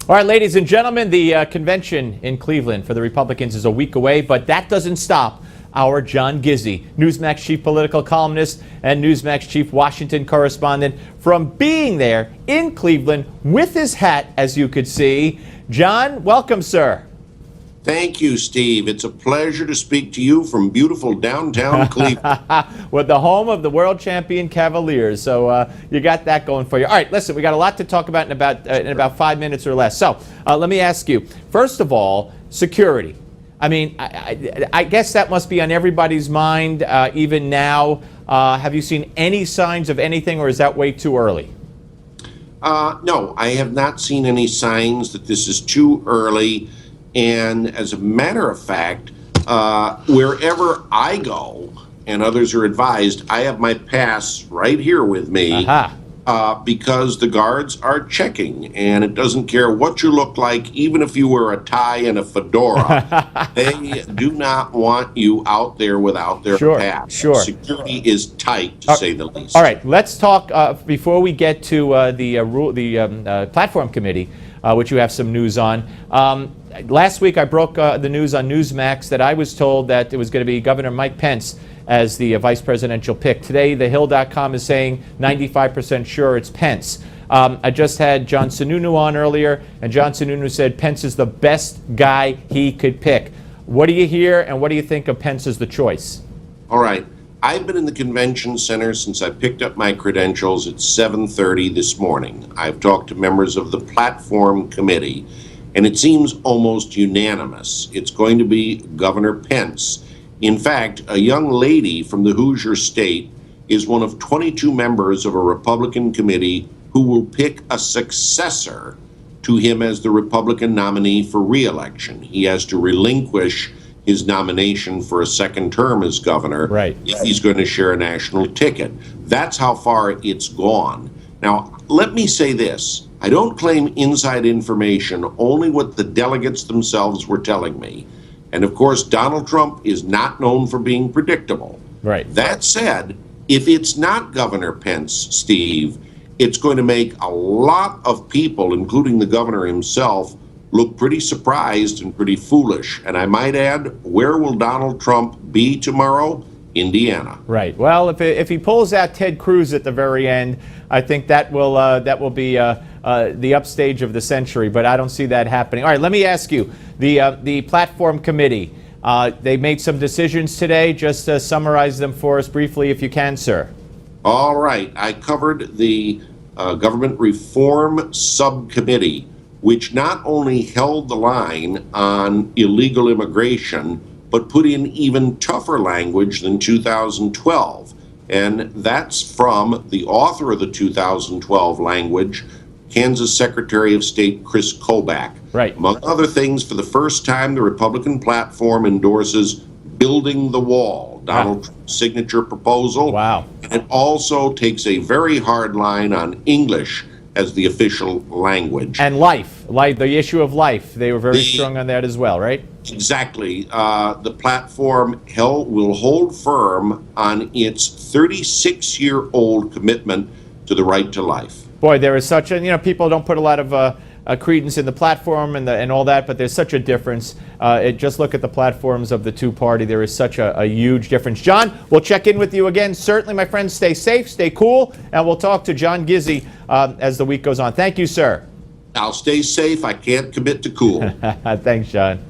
All right, ladies and gentlemen, the convention in Cleveland for the Republicans is a week away, but that doesn't stop our John Gizzi, Newsmax chief political columnist and Newsmax chief Washington correspondent, from being there in Cleveland with his hat, as you could see. John, welcome, sir. Thank you, Steve. It's a pleasure to speak to you from beautiful downtown Cleveland. With the home of the world champion Cavaliers. So you got that going for you. All right, listen, we got a lot to talk about in about 5 minutes or less. So let me ask you, first of all, security. I mean, I guess that must be on everybody's mind even now. Have you seen any signs of anything, or is that way too early? No, I have not seen any signs that this is too early. And as a matter of fact, wherever I go, and others are advised, I have my pass right here with me because the guards are checking, and it doesn't care what you look like, even if you wear a tie and a fedora. They do not want you out there without their pass. Sure. Security is tight, to say the least. All right, let's talk before we get to the platform committee, which you have some news on. Last week I broke the news on Newsmax that I was told that it was going to be Governor Mike Pence as the vice presidential pick. Today, thehill.com is saying 95% sure it's Pence. I just had John Sununu on earlier, and John Sununu said Pence is the best guy he could pick. What do you hear, and what do you think of Pence as the choice? All right. I've been in the convention center since I picked up my credentials at 7:30 this morning. I've talked to members of the platform committee, and it seems almost unanimous. It's going to be Governor Pence. In fact, a young lady from the Hoosier State is one of 22 members of a Republican committee who will pick a successor to him as the Republican nominee for re-election. He has to relinquish his nomination for a second term as governor if he's going to share a national ticket. That's how far it's gone. Now, let me say this. I don't claim inside information, only what the delegates themselves were telling me. And of course, Donald Trump is not known for being predictable. That said, if it's not Governor Pence, Steve, it's going to make a lot of people, including the governor himself, look pretty surprised and pretty foolish. And I might add, where will Donald Trump be tomorrow? Indiana. Right. Well, if he pulls out Ted Cruz at the very end, I think that will be the upstage of the century. But I don't see that happening. All right. Let me ask you, the platform committee. They made some decisions today. Just summarize them for us briefly, if you can, sir. All right. I covered the government reform subcommittee, which not only held the line on illegal immigration, but put in even tougher language than 2012. And that's from the author of the 2012 language, Kansas Secretary of State Chris Kobach. Among other things, for the first time, the Republican platform endorses building the wall, Donald Trump's signature proposal. And it also takes a very hard line on English as the official language. And life, the issue of life. They were very strong on that as well, right? Exactly. The platform will hold firm on its 36-year-old commitment to the right to life. Boy, there is such a, people don't put a lot of credence in the platform and all that, but there's such a difference. Just look at the platforms of the two parties. There is such a huge difference. John, we'll check in with you again. Certainly, my friends, stay safe, stay cool, and we'll talk to John Gizzi as the week goes on. Thank you, sir. I'll stay safe. I can't commit to cool. Thanks, John.